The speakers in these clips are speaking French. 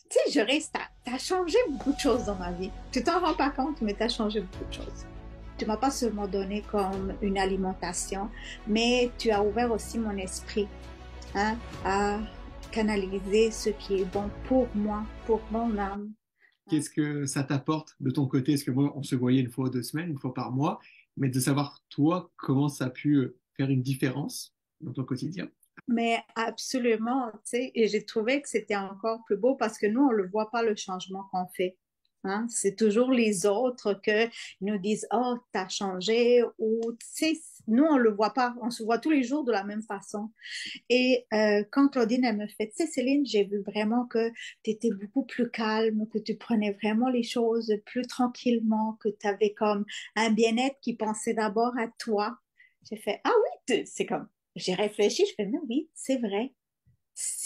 Tu sais, t'as changé beaucoup de choses dans ma vie. Tu t'en rends pas compte, mais t'as changé beaucoup de choses. Tu m'as pas seulement donné comme une alimentation, mais tu as ouvert aussi mon esprit, hein, à canaliser ce qui est bon pour moi, pour mon âme. Hein. Qu'est-ce que ça t'apporte de ton côté? Parce que moi, on se voyait une fois ou 2 semaines, une fois par mois, mais de savoir, toi, comment ça a pu faire une différence dans ton quotidien. Mais absolument, tu sais, et j'ai trouvé que c'était encore plus beau parce que nous, on le voit pas le changement qu'on fait. Hein? C'est toujours les autres que nous disent, oh, t'as changé, ou tu sais, nous, on le voit pas. On se voit tous les jours de la même façon. Et quand Claudine, elle me fait, tu sais, Céline, j'ai vu vraiment que tu étais beaucoup plus calme, que tu prenais vraiment les choses plus tranquillement, que tu avais comme un bien-être qui pensait d'abord à toi. J'ai fait, ah oui, c'est comme, j'ai réfléchi, je fais, mais oui, c'est vrai.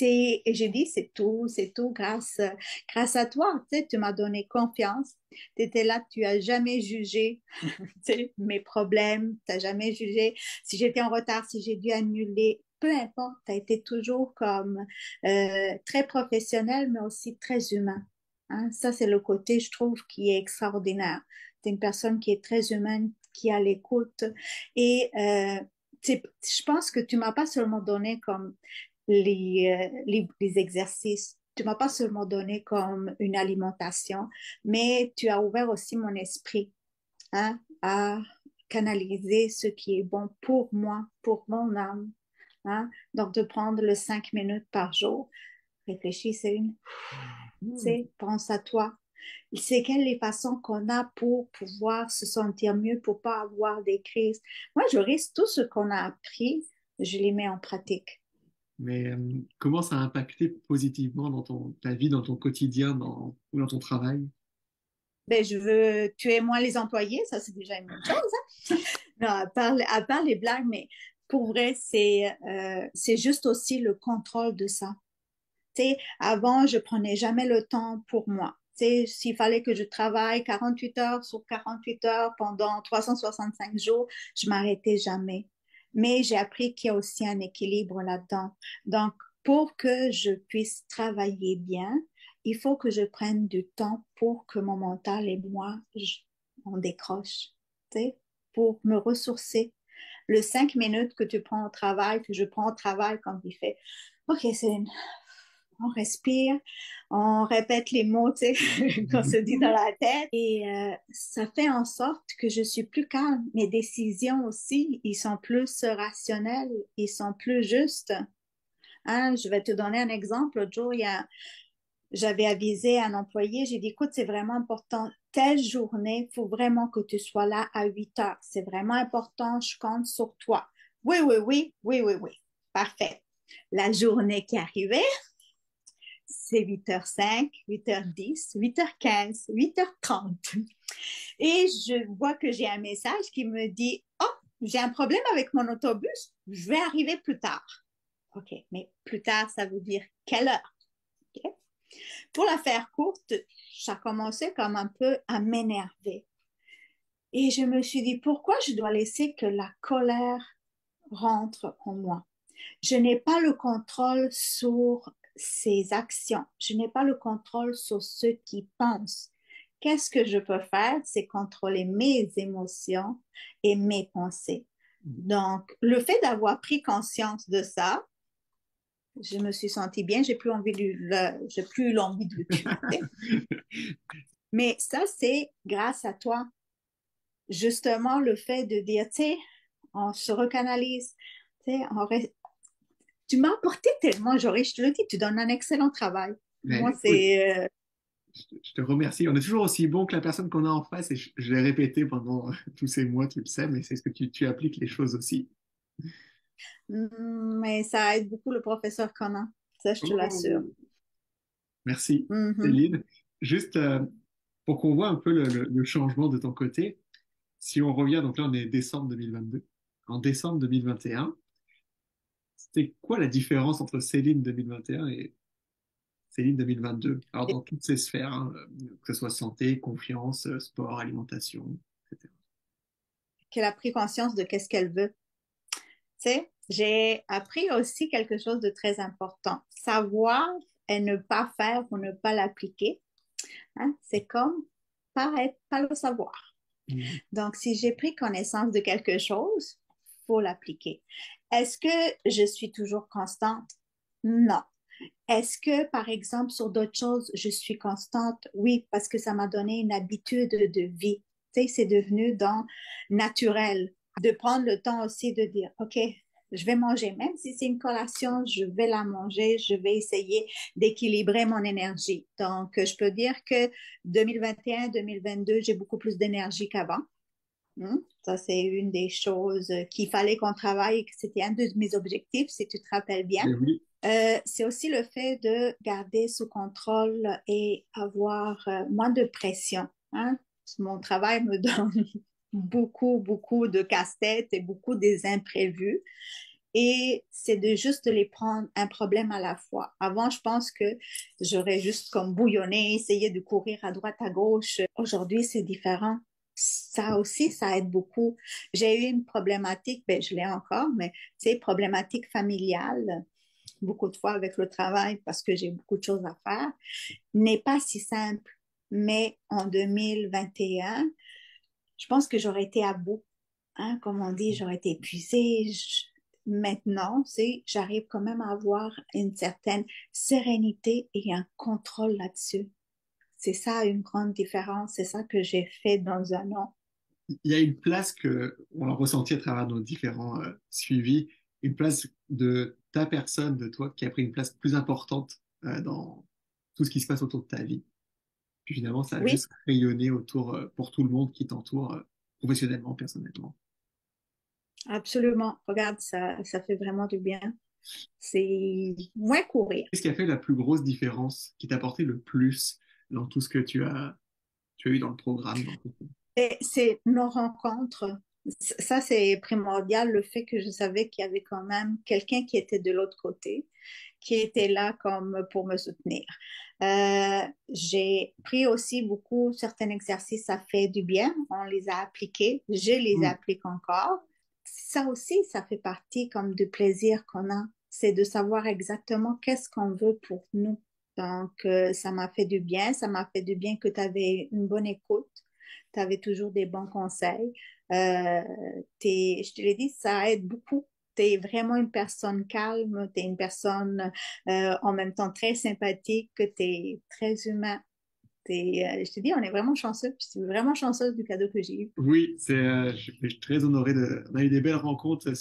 Et j'ai dit, c'est tout grâce à toi. Tu sais, tu m'as donné confiance. Tu étais là, tu as jamais jugé tu sais, mes problèmes, tu n'as jamais jugé si j'étais en retard, si j'ai dû annuler. Peu importe, tu as été toujours comme très professionnel, mais aussi très humain. Hein? Ça, c'est le côté, je trouve, qui est extraordinaire. Tu es une personne qui est très humaine, qui a l'écoute. Et je pense que tu m'as pas seulement donné comme les exercices. Tu m'as pas seulement donné comme une alimentation, mais tu as ouvert aussi mon esprit, hein, à canaliser ce qui est bon pour moi, pour mon âme. Hein. Donc, de prendre le 5 minutes par jour. Réfléchis, c'est une, tu Hmm. sais, pense à toi. C'est quelles les façons qu'on a pour pouvoir se sentir mieux, pour pas avoir des crises. Moi, je risque tout ce qu'on a appris, je les mets en pratique. Mais comment ça a impacté positivement dans ta vie, dans ton quotidien, ou dans ton travail? Ben, je veux tuer moins les employés, ça c'est déjà une bonne chose. Hein? Non, à part les blagues, mais pour vrai, c'est juste aussi le contrôle de ça. Tu sais, avant, je prenais jamais le temps pour moi. Tu sais, s'il fallait que je travaille 48 heures sur 48 heures pendant 365 jours, je m'arrêtais jamais. Mais j'ai appris qu'il y a aussi un équilibre là-dedans. Donc, pour que je puisse travailler bien, il faut que je prenne du temps pour que mon mental et moi, on décroche, tu sais, pour me ressourcer. Le 5 minutes que tu prends au travail, que je prends au travail, quand il fait, OK, c'est on respire, on répète les mots, tu sais, qu'on se dit dans la tête. Et ça fait en sorte que je suis plus calme. Mes décisions aussi, ils sont plus rationnels, ils sont plus justes. Hein, je vais te donner un exemple. L'autre jour, j'avais avisé un employé, j'ai dit, écoute, c'est vraiment important. Telle journée, il faut vraiment que tu sois là à 8 heures. C'est vraiment important, je compte sur toi. Oui, oui, oui, oui, oui, oui. Parfait. La journée qui arrivait, c'est 8h05, 8h10, 8h15, 8h30. Et je vois que j'ai un message qui me dit, oh, j'ai un problème avec mon autobus, je vais arriver plus tard. OK, mais plus tard, ça veut dire quelle heure? Okay? Pour la faire courte, ça commençait comme un peu à m'énerver. Et je me suis dit, pourquoi je dois laisser que la colère rentre en moi? Je n'ai pas le contrôle sur ses actions. Je n'ai pas le contrôle sur ce qu'il pense. Qu'est-ce que je peux faire? C'est contrôler mes émotions et mes pensées. Donc, le fait d'avoir pris conscience de ça, je me suis sentie bien, j'ai plus l'envie de le tuer. Mais ça, c'est grâce à toi. Justement, le fait de dire, tu sais, on se recanalise, tu sais, tu m'as apporté tellement, Jory, je te le dis, tu donnes un excellent travail. Moi, Mais écoute, c'est... je te remercie. On est toujours aussi bon que la personne qu'on a en face, et je l'ai répété pendant tous ces mois, tu le sais, mais c'est ce que tu appliques les choses aussi. mais ça aide beaucoup le professeur Conan, ça, je te l'assure. Oh, merci, Mhm. Céline. Juste pour qu'on voit un peu le changement de ton côté, si on revient, donc là on est décembre 2022. En décembre 2021, c'était quoi la différence entre Céline 2021 et Céline 2022? Alors dans toutes ces sphères, hein, que ce soit santé, confiance, sport, alimentation, etc. Qu'elle a pris conscience de qu'est-ce qu'elle veut. Tu sais, j'ai appris aussi quelque chose de très important. Savoir et ne pas faire ou ne pas l'appliquer, hein, c'est comme pas le savoir. Mm. Donc, si j'ai pris connaissance de quelque chose, il faut l'appliquer. Est-ce que je suis toujours constante? Non. Est-ce que, par exemple, sur d'autres choses, je suis constante? Oui, parce que ça m'a donné une habitude de vie. Tu sais, c'est devenu dans naturel. De prendre le temps aussi de dire, OK, je vais manger, même si c'est une collation, je vais la manger, je vais essayer d'équilibrer mon énergie. Donc, je peux dire que 2021-2022, j'ai beaucoup plus d'énergie qu'avant. Ça, c'est une des choses qu'il fallait qu'on travaille, que c'était un de mes objectifs, si tu te rappelles bien. Mais oui, C'est aussi le fait de garder sous contrôle et avoir moins de pression, hein. Mon travail me donne beaucoup, beaucoup de casse-tête et beaucoup des imprévus. Et c'est de juste les prendre un problème à la fois. Avant, je pense que j'aurais juste comme bouillonné, essayé de courir à droite, à gauche. Aujourd'hui, c'est différent. Ça aussi, ça aide beaucoup. J'ai eu une problématique, ben, je l'ai encore, mais c'est problématique familiale, beaucoup de fois avec le travail parce que j'ai beaucoup de choses à faire, n'est pas si simple. Mais en 2021, je pense que j'aurais été à bout, hein, comme on dit, j'aurais été épuisée. Maintenant, j'arrive quand même à avoir une certaine sérénité et un contrôle là-dessus. C'est ça une grande différence. C'est ça que j'ai fait dans un an. il y a une place que on a ressenti à travers nos différents suivis, une place de ta personne, de toi, qui a pris une place plus importante dans tout ce qui se passe autour de ta vie. Puis finalement, ça a Oui, juste rayonné autour pour tout le monde qui t'entoure professionnellement, personnellement. absolument. Regarde, ça fait vraiment du bien. C'est moins courir. Qu'est-ce qui a fait la plus grosse différence, qui t'a apporté le plus dans tout ce que tu as eu dans le programme, dans le cours? Et c'est nos rencontres. Ça, c'est primordial, le fait que je savais qu'il y avait quand même quelqu'un qui était de l'autre côté, qui était là comme pour me soutenir. J'ai pris aussi beaucoup, certains exercices, ça fait du bien. On les a appliqués. Je les Mm. applique encore. Ça aussi, ça fait partie comme du plaisir qu'on a. C'est de savoir exactement qu'est-ce qu'on veut pour nous. Donc, ça m'a fait du bien. Ça m'a fait du bien que tu avais une bonne écoute. Tu avais toujours des bons conseils. Je te l'ai dit, ça aide beaucoup. Tu es vraiment une personne calme, tu es une personne en même temps très sympathique, tu es très humain. Je te dis, on est vraiment chanceux. Je suis vraiment chanceuse du cadeau que j'ai eu. Oui, je suis très honoré on a eu des belles rencontres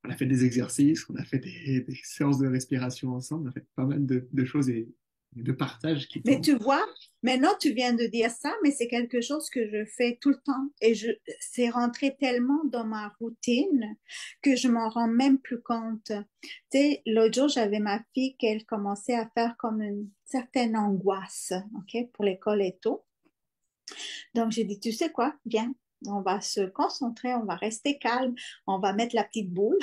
on a fait des exercices, on a fait des séances de respiration ensemble, on a fait pas mal de choses et de partages qui Mais t'ont. tu vois, maintenant tu viens de dire ça, mais c'est quelque chose que je fais tout le temps et c'est rentré tellement dans ma routine que je m'en rends même plus compte. Tu sais, l'autre jour, j'avais ma fille qu'elle commençait à faire comme une certaine angoisse, OK, pour l'école et tout. Donc, j'ai dit, tu sais quoi, viens, on va se concentrer, on va rester calme, on va mettre la petite boule.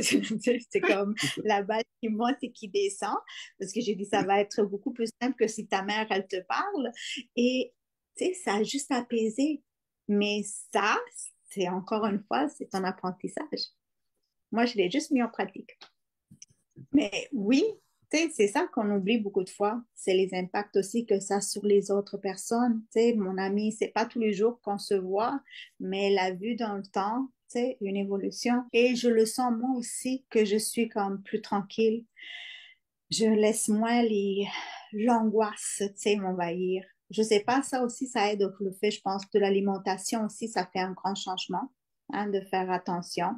C'est comme la balle qui monte et qui descend, parce que j'ai dit, ça va être beaucoup plus simple que si ta mère, elle te parle. Et, tu sais, ça a juste apaisé. Mais ça, c'est encore une fois, c'est un apprentissage. Moi, je l'ai juste mis en pratique. Mais oui, tu sais, c'est ça qu'on oublie beaucoup de fois. C'est les impacts aussi que ça a sur les autres personnes. Tu sais, mon ami, c'est pas tous les jours qu'on se voit, mais la vue dans le temps, tu sais, une évolution. Et je le sens moi aussi que je suis comme plus tranquille. Je laisse moins l'angoisse, tu sais, m'envahir. Je sais pas, ça aussi, ça aide le fait, je pense, de l'alimentation aussi, ça fait un grand changement, hein, de faire attention.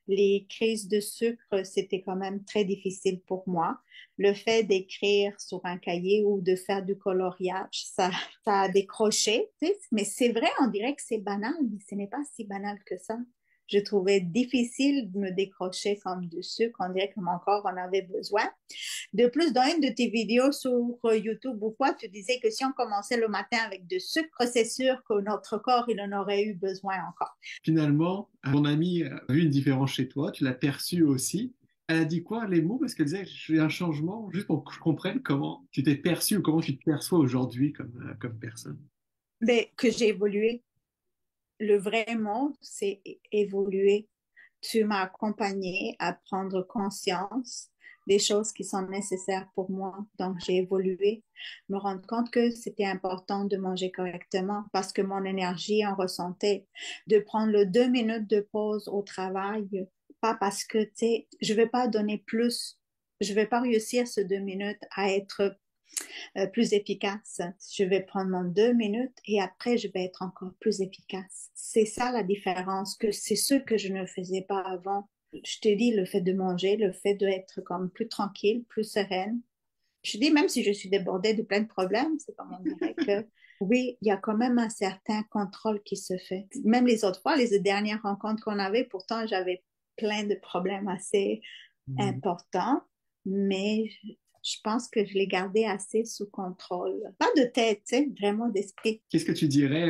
Les crises de sucre, c'était quand même très difficile pour moi. Le fait d'écrire sur un cahier ou de faire du coloriage, ça a décroché, tu sais. Mais c'est vrai, on dirait que c'est banal, mais ce n'est pas si banal que ça. Je trouvais difficile de me décrocher comme du sucre. On dirait que mon corps en avait besoin. De plus, dans une de tes vidéos sur YouTube ou quoi, tu disais que si on commençait le matin avec du sucre, c'est sûr que notre corps, il en aurait eu besoin encore. Finalement, ton amie a vu une différence chez toi, tu l'as perçue aussi. Elle a dit quoi, les mots? Parce qu'elle disait, j'ai un changement, juste pour que je comprenne comment tu t'es perçue ou comment tu te perçois aujourd'hui comme personne. Mais que j'ai évolué. Le vrai mot, c'est évoluer. Tu m'as accompagné à prendre conscience des choses qui sont nécessaires pour moi. Donc, j'ai évolué, me rendre compte que c'était important de manger correctement parce que mon énergie en ressentait, de prendre le 2 minutes de pause au travail, pas parce que, tu sais, je vais pas donner plus, je vais pas réussir ce 2 minutes à être plus efficace. Je vais prendre mon 2 minutes et après, je vais être encore plus efficace. C'est ça la différence, que c'est ce que je ne faisais pas avant. Je te dis, le fait de manger, le fait d'être comme plus tranquille, plus sereine. Je dis, même si je suis débordée de plein de problèmes, c'est comme on dirait que oui, il y a quand même un certain contrôle qui se fait. Même les autres fois, les dernières rencontres qu'on avait, pourtant, j'avais plein de problèmes assez Mhm. importants, mais je pense que je l'ai gardé assez sous contrôle. Pas de tête, tu sais, vraiment d'esprit. Qu'est-ce que tu dirais,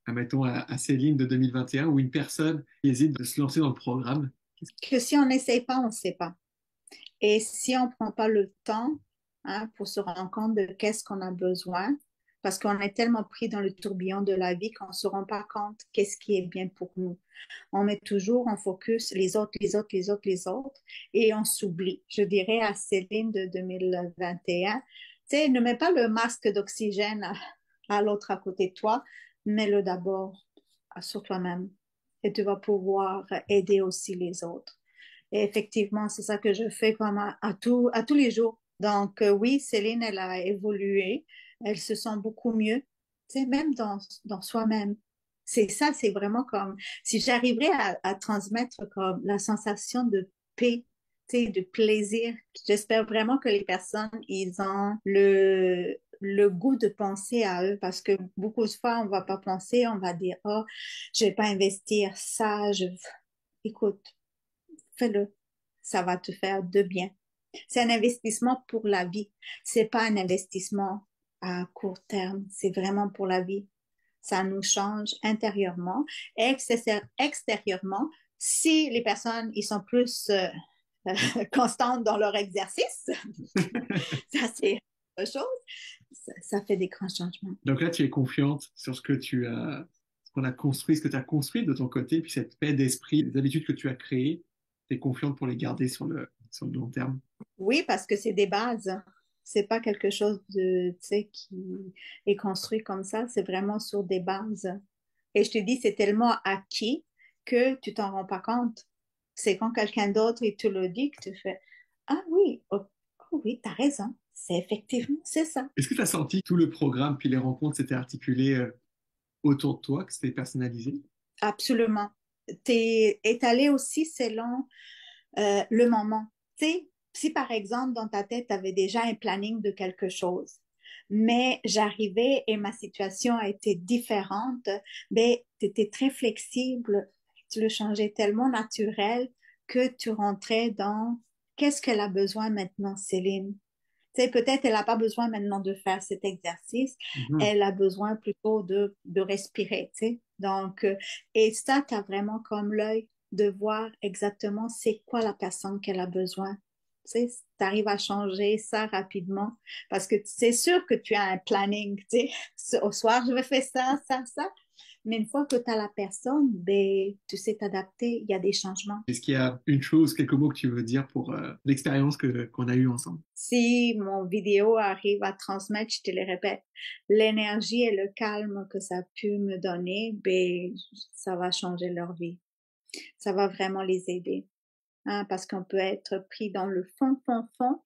admettons, à Céline de 2021 ou une personne qui hésite de se lancer dans le programme? Que si on n'essaye pas, on ne sait pas. Et si on ne prend pas le temps pour se rendre compte de qu'est-ce qu'on a besoin, parce qu'on est tellement pris dans le tourbillon de la vie qu'on ne se rend pas compte qu'est-ce qui est bien pour nous. On met toujours en focus les autres, les autres, les autres, les autres, et on s'oublie. Je dirais à Céline de 2021, tu sais, ne mets pas le masque d'oxygène à l'autre à côté de toi, mets-le d'abord sur toi-même et tu vas pouvoir aider aussi les autres. Et effectivement, c'est ça que je fais comme à tous les jours. Donc, oui, Céline, elle a évolué. Elle se sent beaucoup mieux, tu sais, même dans soi-même. C'est ça, c'est vraiment comme si j'arriverais à transmettre comme la sensation de paix, tu sais, de plaisir. J'espère vraiment que les personnes, ils ont le goût de penser à eux parce que beaucoup de fois, on va pas penser, on va dire, oh, je vais pas investir ça, écoute, fais-le. Ça va te faire de bien. C'est un investissement pour la vie. C'est pas un investissement à court terme. C'est vraiment pour la vie. Ça nous change intérieurement et extérieurement. Si les personnes, ils sont plus constantes dans leur exercice, ça c'est autre chose. Ça fait des grands changements. Donc là, tu es confiante sur ce qu'on a construit, ce que tu as construit de ton côté, puis cette paix d'esprit, les habitudes que tu as créées, tu es confiante pour les garder sur le long terme. Oui, parce que c'est des bases. C'est pas quelque chose de, tu sais, qui est construit comme ça. C'est vraiment sur des bases. Et je te dis, c'est tellement acquis que tu t'en rends pas compte. C'est quand quelqu'un d'autre il te le dit que tu fais, ah oui, oh, oh oui, t'as raison. C'est effectivement, c'est ça. Est-ce que tu as senti tout le programme, puis les rencontres s'étaient articulées autour de toi, que c'était personnalisé? Absolument. T'es étalé aussi selon le moment. Tu sais, si par exemple, dans ta tête, tu avais déjà un planning de quelque chose, mais j'arrivais et ma situation a été différente, ben, tu étais très flexible, tu le changeais tellement naturel que tu rentrais dans qu'est-ce qu'elle a besoin maintenant, Céline? Tu sais, peut-être elle n'a pas besoin maintenant de faire cet exercice, Mhm. elle a besoin plutôt de respirer, tu sais. Donc, et ça, tu as vraiment comme l'œil de voir exactement c'est quoi la personne qu'elle a besoin. Tu sais, tu arrives à changer ça rapidement parce que c'est sûr que tu as un planning, tu sais, au soir, je vais faire ça, ça, ça. Mais une fois que tu as la personne, ben, tu sais t'adapter, il y a des changements. Est-ce qu'il y a une chose, quelques mots que tu veux dire pour l'expérience qu'on a eue ensemble? Si mon vidéo arrive à transmettre, je te le répète, l'énergie et le calme que ça a pu me donner, ben, ça va changer leur vie. Ça va vraiment les aider. Hein, parce qu'on peut être pris dans le fond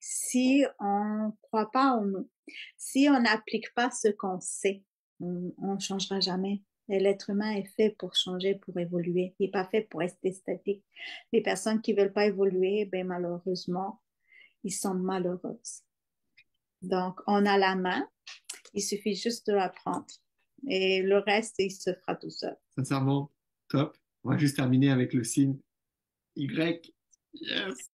si on croit pas en nous. Si on n'applique pas ce qu'on sait, on changera jamais. Et l'être humain est fait pour changer, pour évoluer. Il n'est pas fait pour rester statique. Les personnes qui veulent pas évoluer, ben, malheureusement, ils sont malheureuses. Donc, on a la main, il suffit juste de la prendre. Et le reste, il se fera tout seul. Sincèrement, top. On va juste terminer avec le signe Y. Yes!